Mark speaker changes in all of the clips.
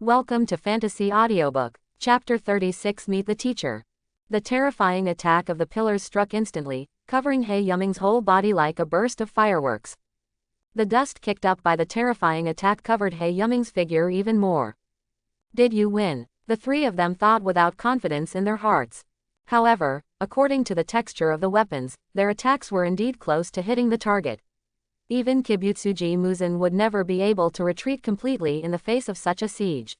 Speaker 1: Welcome to Fantasy Audiobook, Chapter 36 Meet the Teacher. The terrifying attack of the pillars struck instantly, covering He Yuming's whole body like a burst of fireworks. The dust kicked up by the terrifying attack covered He Yuming's figure even more. Did you win? The three of them thought without confidence in their hearts. However, according to the texture of the weapons, their attacks were indeed close to hitting the target. Even Kibutsuji Muzan would never be able to retreat completely in the face of such a siege.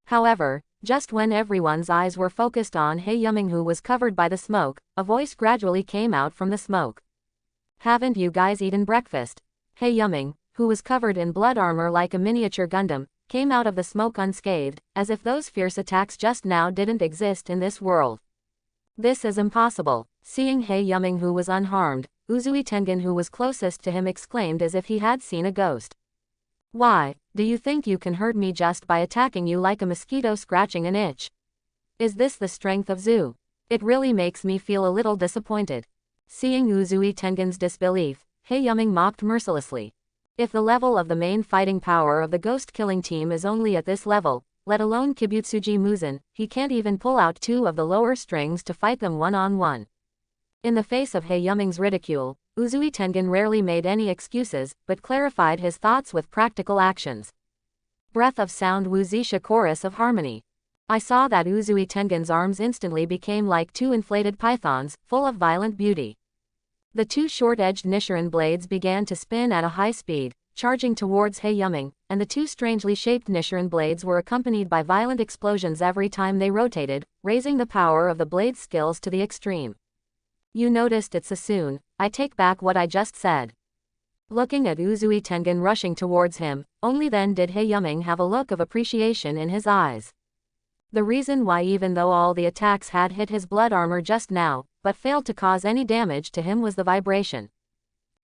Speaker 1: However, just when everyone's eyes were focused on He Yuming, who was covered by the smoke, a voice gradually came out from the smoke. "Haven't you guys eaten breakfast?" He Yuming, who was covered in blood armor like a miniature Gundam, came out of the smoke unscathed, as if those fierce attacks just now didn't exist in this world. "This is impossible." Seeing He Yuming, who was unharmed, Uzui Tengen, who was closest to him, exclaimed as if he had seen a ghost. "Why, do you think you can hurt me just by attacking you like a mosquito scratching an itch? Is this the strength of Zu? It really makes me feel a little disappointed." Seeing Uzui Tengen's disbelief, He Yuming mocked mercilessly. "If the level of the main fighting power of the ghost-killing team is only at this level, let alone Kibutsuji Muzan, he can't even pull out two of the lower strings to fight them one-on-one." In the face of He Yuming's ridicule, Uzui Tengen rarely made any excuses, but clarified his thoughts with practical actions. Breath of sound, Wuzisha chorus of harmony. I saw that Uzui Tengen's arms instantly became like two inflated pythons, full of violent beauty. The two short-edged Nichiren blades began to spin at a high speed, charging towards He Yuming, and the two strangely shaped Nichiren blades were accompanied by violent explosions every time they rotated, raising the power of the blade's skills to the extreme. "You noticed it so soon. I take back what I just said." Looking at Uzui Tengen rushing towards him, only then did He Yuming have a look of appreciation in his eyes. The reason why, even though all the attacks had hit his blood armor just now, but failed to cause any damage to him, was the vibration.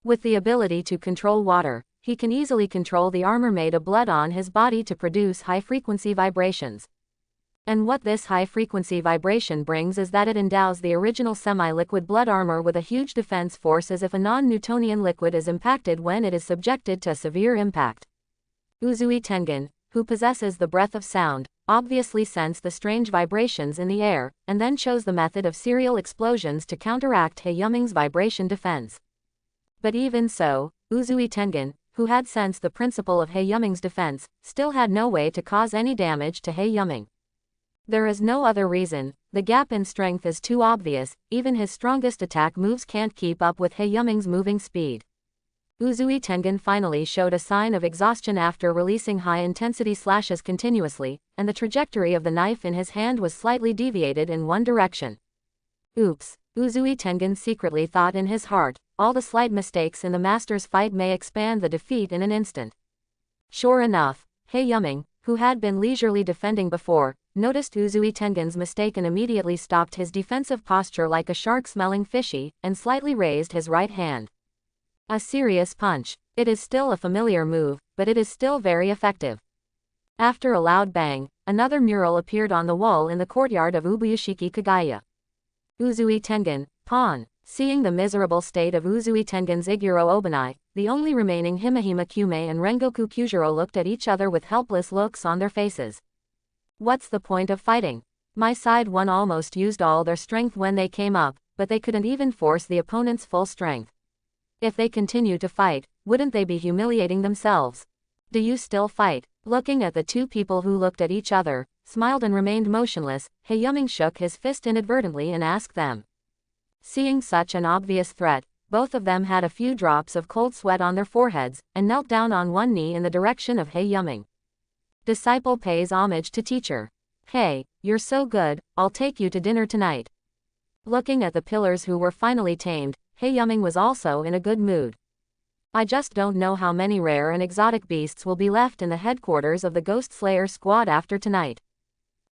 Speaker 1: With the ability to control water, he can easily control the armor made of blood on his body to produce high-frequency vibrations. And what this high-frequency vibration brings is that it endows the original semi-liquid blood armor with a huge defense force, as if a non-Newtonian liquid is impacted when it is subjected to a severe impact. Uzui Tengen, who possesses the breath of sound, obviously sensed the strange vibrations in the air, and then chose the method of serial explosions to counteract He Yuming's vibration defense. But even so, Uzui Tengen, who had sensed the principle of He Yuming's defense, still had no way to cause any damage to He Yuming. There is no other reason. The gap in strength is too obvious. Even his strongest attack moves can't keep up with He Yuming's moving speed. Uzui Tengen finally showed a sign of exhaustion after releasing high-intensity slashes continuously, and the trajectory of the knife in his hand was slightly deviated in one direction. Oops, Uzui Tengen secretly thought in his heart, all the slight mistakes in the master's fight may expand the defeat in an instant. Sure enough, He Yuming, who had been leisurely defending before, noticed Uzui Tengen's mistake and immediately stopped his defensive posture like a shark smelling fishy, and slightly raised his right hand. A serious punch. It is still a familiar move, but it is still very effective. After a loud bang, another mural appeared on the wall in the courtyard of Ubuyashiki Kagaya. Uzui Tengen, pawn. Seeing the miserable state of Uzui Tengen's Iguro Obanai, the only remaining Himehima Kyume and Rengoku Kyujiro looked at each other with helpless looks on their faces. What's the point of fighting? My side one almost used all their strength when they came up, but they couldn't even force the opponent's full strength. If they continue to fight, wouldn't they be humiliating themselves? Do you still fight? Looking at the two people who looked at each other, smiled and remained motionless, He Yuming shook his fist inadvertently and asked them. Seeing such an obvious threat, both of them had a few drops of cold sweat on their foreheads, and knelt down on one knee in the direction of He Yuming. Disciple pays homage to teacher. "Hey, you're so good, I'll take you to dinner tonight." Looking at the pillars who were finally tamed, He Yuming was also in a good mood. "I just don't know how many rare and exotic beasts will be left in the headquarters of the Ghost Slayer squad after tonight."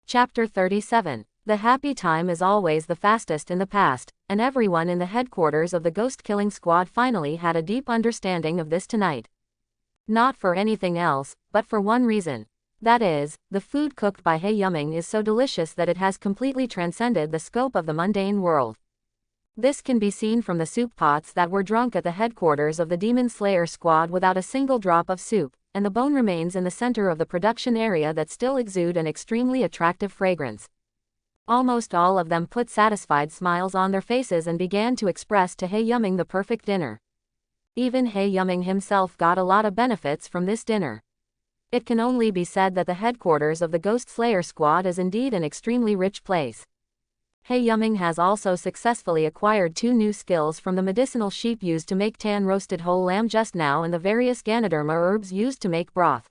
Speaker 1: Chapter 37. The happy time is always the fastest in the past, and everyone in the headquarters of the Ghost Killing Squad finally had a deep understanding of this tonight. Not for anything else, but for one reason. That is, the food cooked by He Yuming is so delicious that it has completely transcended the scope of the mundane world. This can be seen from the soup pots that were drunk at the headquarters of the Demon Slayer squad without a single drop of soup, and the bone remains in the center of the production area that still exude an extremely attractive fragrance. Almost all of them put satisfied smiles on their faces and began to express to He Yuming the perfect dinner. Even He Yuming himself got a lot of benefits from this dinner. It can only be said that the headquarters of the Ghost Slayer squad is indeed an extremely rich place. He Yuming has also successfully acquired 2 new skills from the medicinal sheep used to make tan roasted whole lamb just now and the various Ganoderma herbs used to make broth.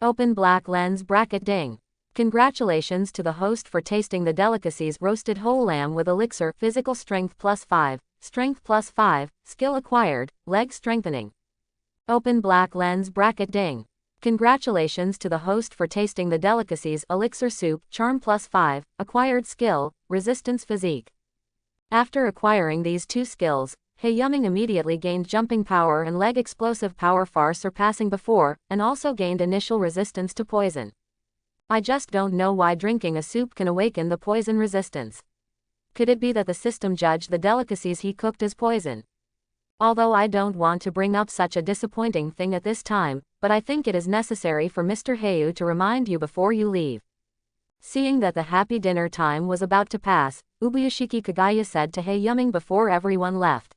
Speaker 1: Open black lens bracket ding. Congratulations to the host for tasting the delicacies roasted whole lamb with elixir, physical strength +5, strength +5, skill acquired, leg strengthening. Open black lens bracket ding. Congratulations to the host for tasting the delicacies elixir soup, charm +5, acquired skill, resistance physique. After acquiring these 2 skills, He Yuming immediately gained jumping power and leg explosive power far surpassing before, and also gained initial resistance to poison. I just don't know why drinking a soup can awaken the poison resistance. Could it be that the system judged the delicacies he cooked as poison? Although I don't want to bring up such a disappointing thing at this time, but I think it is necessary for Mr. Heiyu to remind you before you leave. Seeing that the happy dinner time was about to pass, Ubuyashiki Kagaya said to He Yuming before everyone left.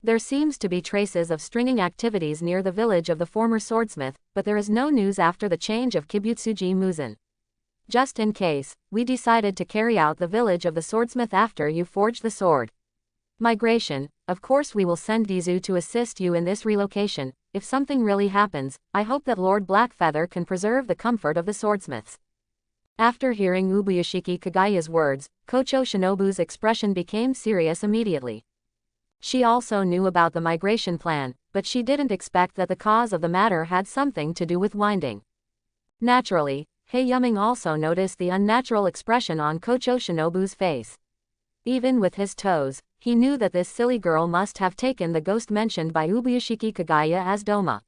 Speaker 1: There seems to be traces of stringing activities near the village of the former swordsmith, but there is no news after the change of Kibutsuji Muzan. Just in case, we decided to carry out the village of the swordsmith after you forged the sword. Migration, of course we will send Dizu to assist you in this relocation. If something really happens, I hope that Lord Blackfeather can preserve the comfort of the swordsmiths. After hearing Ubuyashiki Kagaya's words, Kocho Shinobu's expression became serious immediately. She also knew about the migration plan, but she didn't expect that the cause of the matter had something to do with winding. Naturally, He Yuming also noticed the unnatural expression on Kocho Shinobu's face. Even with his toes, he knew that this silly girl must have taken the ghost mentioned by Ubuyashiki Kagaya as Doma.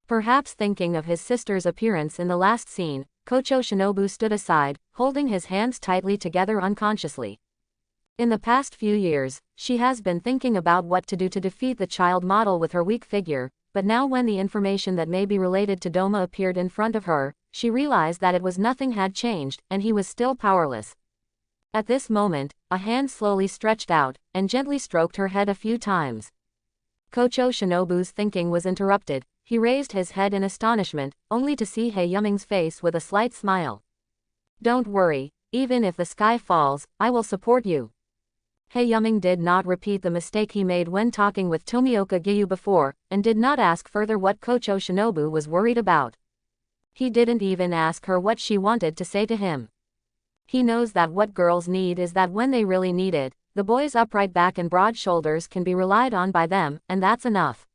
Speaker 1: Perhaps thinking of his sister's appearance in the last scene, Kocho Shinobu stood aside, holding his hands tightly together unconsciously. In the past few years, she has been thinking about what to do to defeat the child model with her weak figure, but now when the information that may be related to Doma appeared in front of her, she realized that it was nothing had changed, and he was still powerless. At this moment, a hand slowly stretched out, and gently stroked her head a few times. Kocho Shinobu's thinking was interrupted. He raised his head in astonishment, only to see He Yuming's face with a slight smile. Don't worry, even if the sky falls, I will support you. He Yuming did not repeat the mistake he made when talking with Tomioka Giyu before, and did not ask further what Kocho Shinobu was worried about. He didn't even ask her what she wanted to say to him. He knows that what girls need is that when they really need it, the boy's upright back and broad shoulders can be relied on by them, and that's enough.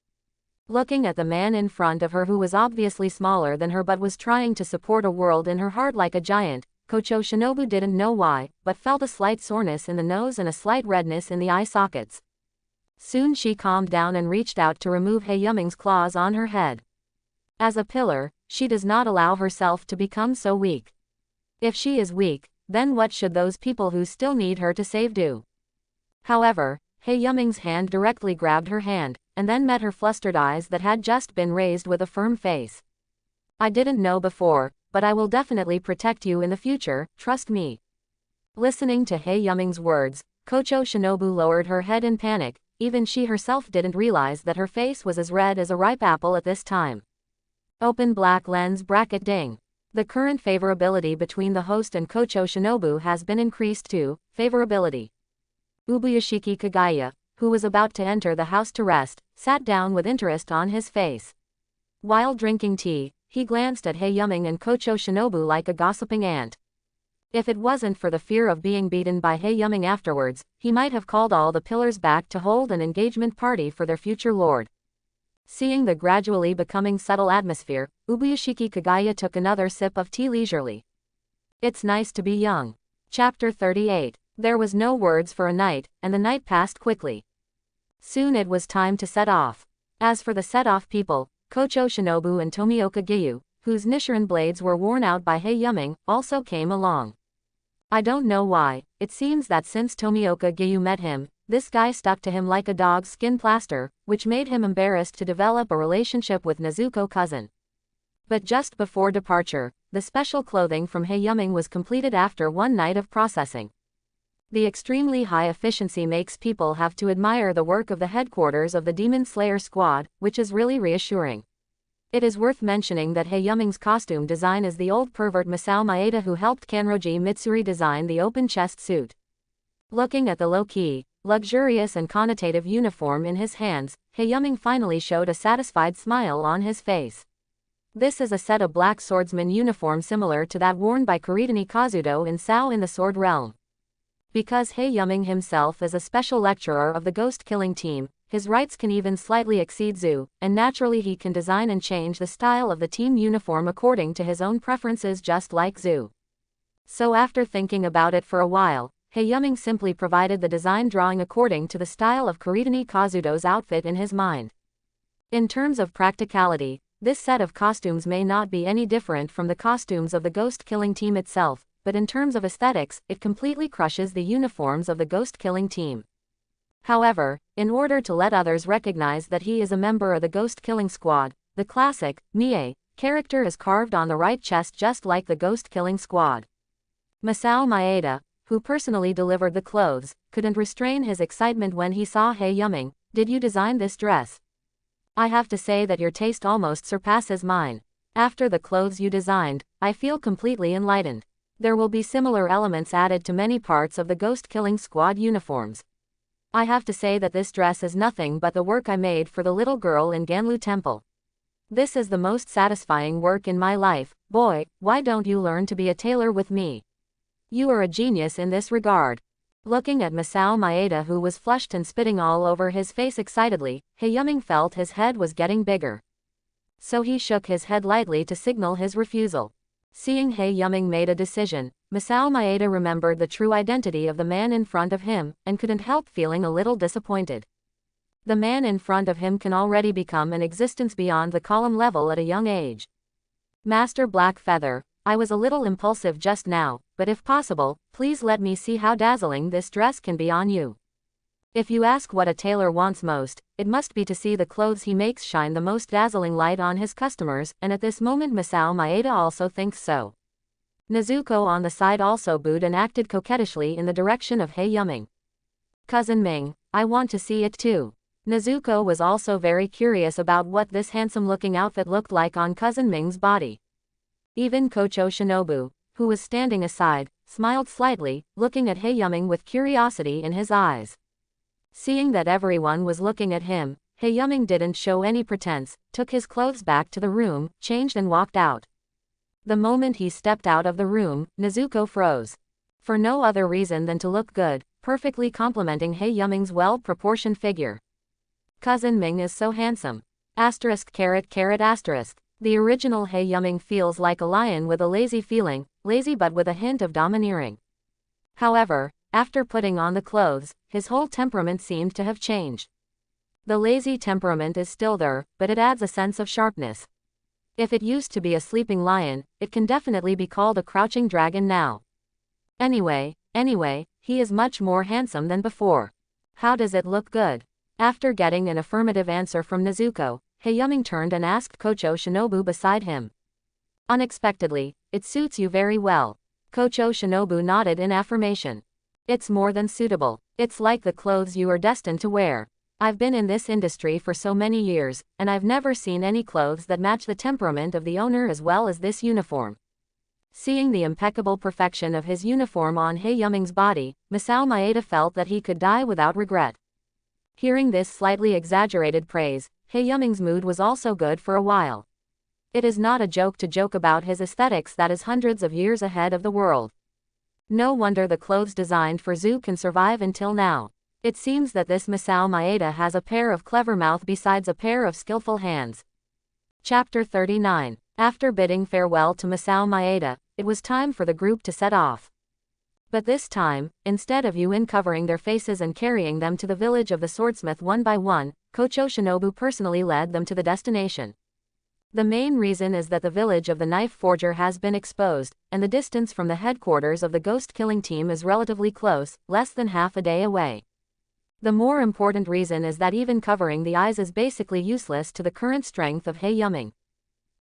Speaker 1: Looking at the man in front of her who was obviously smaller than her but was trying to support a world in her heart like a giant, Kocho Shinobu didn't know why, but felt a slight soreness in the nose and a slight redness in the eye sockets. Soon she calmed down and reached out to remove He Yuming's claws on her head. As a pillar, she does not allow herself to become so weak. If she is weak, then what should those people who still need her to save do? However, He Yuming's hand directly grabbed her hand, and then met her flustered eyes that had just been raised with a firm face. I didn't know before, but I will definitely protect you in the future, trust me. Listening to He Yuming's words, Kocho Shinobu lowered her head in panic. Even she herself didn't realize that her face was as red as a ripe apple at this time. Open black lens bracket ding. The current favorability between the host and Kocho Shinobu has been increased to favorability. Ubuyashiki Kagaya, who was about to enter the house to rest, sat down with interest on his face. While drinking tea, he glanced at He Yuming and Kocho Shinobu like a gossiping ant. If it wasn't for the fear of being beaten by He Yuming afterwards, he might have called all the pillars back to hold an engagement party for their future lord. Seeing the gradually becoming subtle atmosphere, Ubuyashiki Kagaya took another sip of tea leisurely. It's nice to be young. Chapter 38. There was no words for a night, and the night passed quickly. Soon it was time to set off. As for the set-off people, Kocho Shinobu and Tomioka Giyu, whose Nichiren blades were worn out by He Yuming, also came along. I don't know why, it seems that since Tomioka Giyu met him, this guy stuck to him like a dog's skin plaster, which made him embarrassed to develop a relationship with Nezuko cousin. But just before departure, the special clothing from Yuming was completed after one night of processing. The extremely high efficiency makes people have to admire the work of the headquarters of the Demon Slayer squad, which is really reassuring. It is worth mentioning that Yuming's costume design is the old pervert Masao Maeda who helped Kanroji Mitsuri design the open chest suit. Looking at the low-key, luxurious and connotative uniform in his hands, Yuming finally showed a satisfied smile on his face. This is a set of black swordsman uniform similar to that worn by Kuretani Kazuto in Sao in the Sword Realm. Because Yuming himself is a special lecturer of the ghost-killing team, his rights can even slightly exceed Zu, and naturally he can design and change the style of the team uniform according to his own preferences just like Zu. So after thinking about it for a while, Yuming simply provided the design drawing according to the style of Kuretani Kazuto's outfit in his mind. In terms of practicality, this set of costumes may not be any different from the costumes of the ghost-killing team itself, but in terms of aesthetics, it completely crushes the uniforms of the ghost-killing team. However, in order to let others recognize that he is a member of the ghost-killing squad, the classic, Mie, character is carved on the right chest just like the ghost-killing squad. Masao Maeda, who personally delivered the clothes, couldn't restrain his excitement when he saw Yuming. "Did you design this dress? I have to say that your taste almost surpasses mine. After the clothes you designed, I feel completely enlightened. There will be similar elements added to many parts of the ghost-killing squad uniforms. I have to say that this dress is nothing but the work I made for the little girl in Ganlu Temple. This is the most satisfying work in my life. Boy, why don't you learn to be a tailor with me? You are a genius in this regard." Looking at Masao Maeda who was flushed and spitting all over his face excitedly, Yuming felt his head was getting bigger. So he shook his head lightly to signal his refusal. Seeing Yuming made a decision, Masao Maeda remembered the true identity of the man in front of him, and couldn't help feeling a little disappointed. The man in front of him can already become an existence beyond the column level at a young age. "Master Blackfeather, I was a little impulsive just now, but if possible, please let me see how dazzling this dress can be on you. If you ask what a tailor wants most, it must be to see the clothes he makes shine the most dazzling light on his customers, and at this moment Masao Maeda also thinks so." Nezuko on the side also booed and acted coquettishly in the direction of Yuming. "Cousin Ming, I want to see it too." Nezuko was also very curious about what this handsome-looking outfit looked like on Cousin Ming's body. Even Kocho Shinobu, who was standing aside, smiled slightly, looking at Yuming with curiosity in his eyes. Seeing that everyone was looking at him, Yuming didn't show any pretense, took his clothes back to the room, changed and walked out. The moment he stepped out of the room, Nezuko froze. For no other reason than to look good, perfectly complementing Yuming's well-proportioned figure. "Cousin Ming is so handsome. Asterisk caret caret asterisk. The original Yuming feels like a lion with a lazy feeling, lazy but with a hint of domineering. However, after putting on the clothes, his whole temperament seemed to have changed. The lazy temperament is still there, but it adds a sense of sharpness. If it used to be a sleeping lion, it can definitely be called a crouching dragon now. Anyway, he is much more handsome than before. How does it look good?" After getting an affirmative answer from Nezuko, Yuming turned and asked Kocho Shinobu beside him. Unexpectedly, "It suits you very well." Kocho Shinobu nodded in affirmation. "It's more than suitable. It's like the clothes you are destined to wear. I've been in this industry for so many years, and I've never seen any clothes that match the temperament of the owner as well as this uniform." Seeing the impeccable perfection of his uniform on Yuming's body, Masao Maeda felt that he could die without regret. Hearing this slightly exaggerated praise, Yuming's mood was also good for a while. It is not a joke to joke about his aesthetics that is hundreds of years ahead of the world. No wonder the clothes designed for Zu can survive until now. It seems that this Masao Maeda has a pair of clever mouth besides a pair of skillful hands. Chapter 39. After bidding farewell to Masao Maeda, it was time for the group to set off. But this time, instead of Yuin covering their faces and carrying them to the village of the swordsmith one by one, Kocho Shinobu personally led them to the destination. The main reason is that the village of the knife forger has been exposed, and the distance from the headquarters of the ghost-killing team is relatively close, less than half a day away. The more important reason is that even covering the eyes is basically useless to the current strength of Yuming.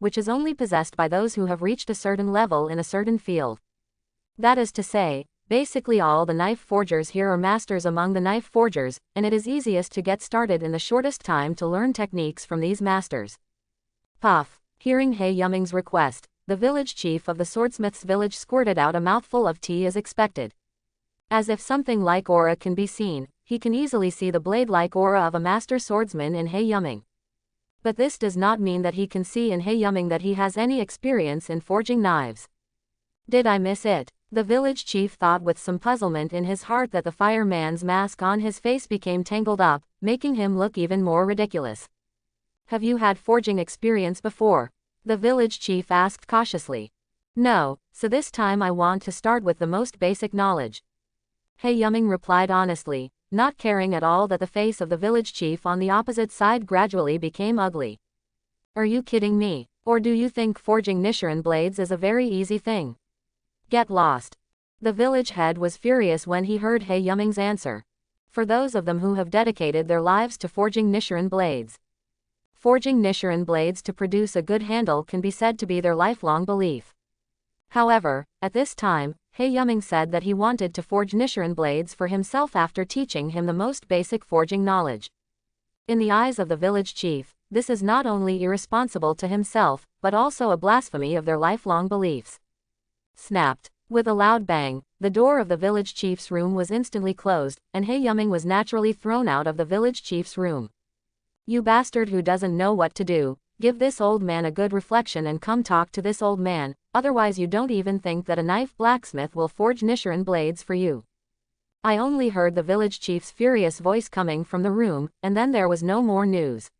Speaker 1: which is only possessed by those who have reached a certain level in a certain field. That is to say, basically all the knife forgers here are masters among the knife forgers, and it is easiest to get started in the shortest time to learn techniques from these masters. Puff. Hearing He Yuming's request, the village chief of the swordsmith's village squirted out a mouthful of tea as expected. As if something like aura can be seen, he can easily see the blade-like aura of a master swordsman in He Yuming. But this does not mean that he can see in He Yuming that he has any experience in forging knives. Did I miss it? The village chief thought with some puzzlement in his heart that the fireman's mask on his face became tangled up, making him look even more ridiculous. Have you had forging experience before? The village chief asked cautiously. No, so this time I want to start with the most basic knowledge. He Yuming replied honestly, not caring at all that the face of the village chief on the opposite side gradually became ugly. Are you kidding me? Or do you think forging Nichiren blades is a very easy thing? Get lost. The village head was furious when he heard He Yuming's answer. For those of them who have dedicated their lives to forging Nichiren blades. Forging Nichiren blades to produce a good handle can be said to be their lifelong belief. However, at this time, He Yuming said that he wanted to forge Nichiren blades for himself after teaching him the most basic forging knowledge. In the eyes of the village chief, this is not only irresponsible to himself, but also a blasphemy of their lifelong beliefs. Snapped. With a loud bang, the door of the village chief's room was instantly closed, and He Yuming was naturally thrown out of the village chief's room. You bastard who doesn't know what to do, give this old man a good reflection and come talk to this old man, otherwise you don't even think that a knife blacksmith will forge Nichiren blades for you. I only heard the village chief's furious voice coming from the room, and then there was no more news.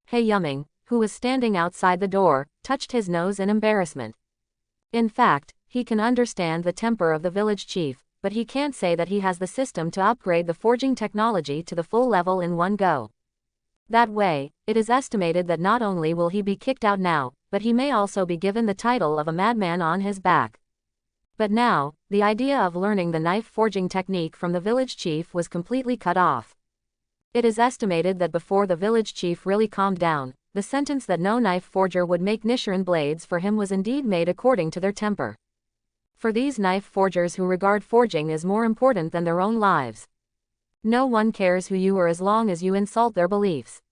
Speaker 1: He Yuming, who was standing outside the door, touched his nose in embarrassment. In fact, he can understand the temper of the village chief, but he can't say that he has the system to upgrade the forging technology to the full level in one go. That way, it is estimated that not only will he be kicked out now, but he may also be given the title of a madman on his back. But now, the idea of learning the knife forging technique from the village chief was completely cut off. It is estimated that before the village chief really calmed down, the sentence that no knife forger would make Nichiren blades for him was indeed made according to their temper. For these knife forgers who regard forging as more important than their own lives. No one cares who you are as long as you insult their beliefs.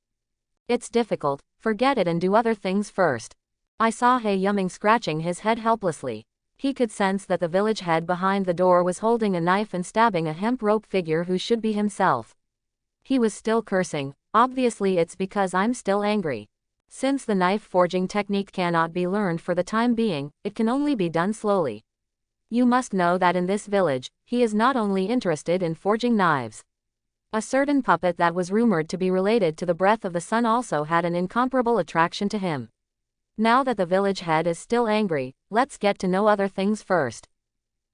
Speaker 1: It's difficult, forget it and do other things first. I saw He Yuming scratching his head helplessly. He could sense that the village head behind the door was holding a knife and stabbing a hemp rope figure who should be himself. He was still cursing. Obviously it's because I'm still angry. Since the knife forging technique cannot be learned for the time being, it can only be done slowly. You must know that in this village, he is not only interested in forging knives. A certain puppet that was rumored to be related to the breath of the sun also had an incomparable attraction to him. Now that the village head is still angry, let's get to know other things first.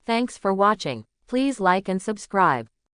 Speaker 1: Thanks for watching. Please like and subscribe.